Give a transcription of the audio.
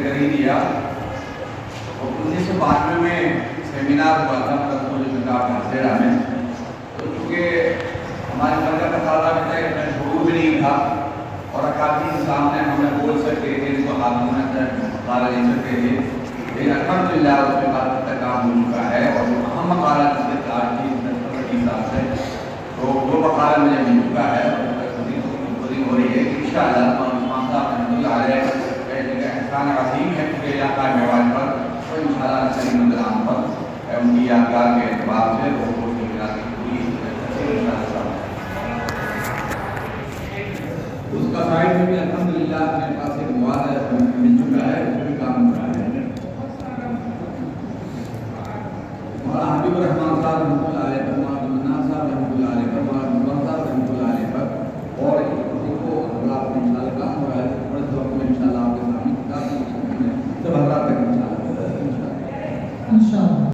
کر ہی دیا. 1992 میں سیمینار ہوا تھا گھاسیڑہ میں. تو چونکہ ہمارے مرکز کا تقاضا بھی تھا، اتنا شعور بھی نہیں تھا اور اکابرین کے سامنے ہمیں بول سکتے تھے، اس کو خاتون مقالہ لے سکتے تھے. لیکن الحمدللہ اس کے بعد تک کام ہو چکا ہے اور جو اہم مقالہ جس کے چارج کی حساب سے تو وہ مقالہ مجھے مل چکا ہے اور تقسیم ہو رہی ہے. انشاءاللہ عثمان صاحب رحمۃ اللہ علیہ کا احسان عظیم ہے پورے علاقہ میوان پر، تو انشاءاللہ کریم الام پر ان کی یادگار کے اعتبار سے وہ اس کا سائٹ میں بھی الحمدللہ میرے پاس ایک مواد مل چکا ہے، اس بھی کام ہو رہا ہے. مولانا حبیب الرحمان صاحب رحمۃ اللہ علیہ پر، مولانا بمقام صاحب رحمۃ اللہ علیہ پر، مولانا محمد صاحب رحمۃ اللہ علیہ پر، اور کو حضرات میں انشاءاللہ کام ہو رہا ہے. بڑے وقت میں انشاءاللہ آپ کے سامنے کتاب سب حضرات تک انشاءاللہ.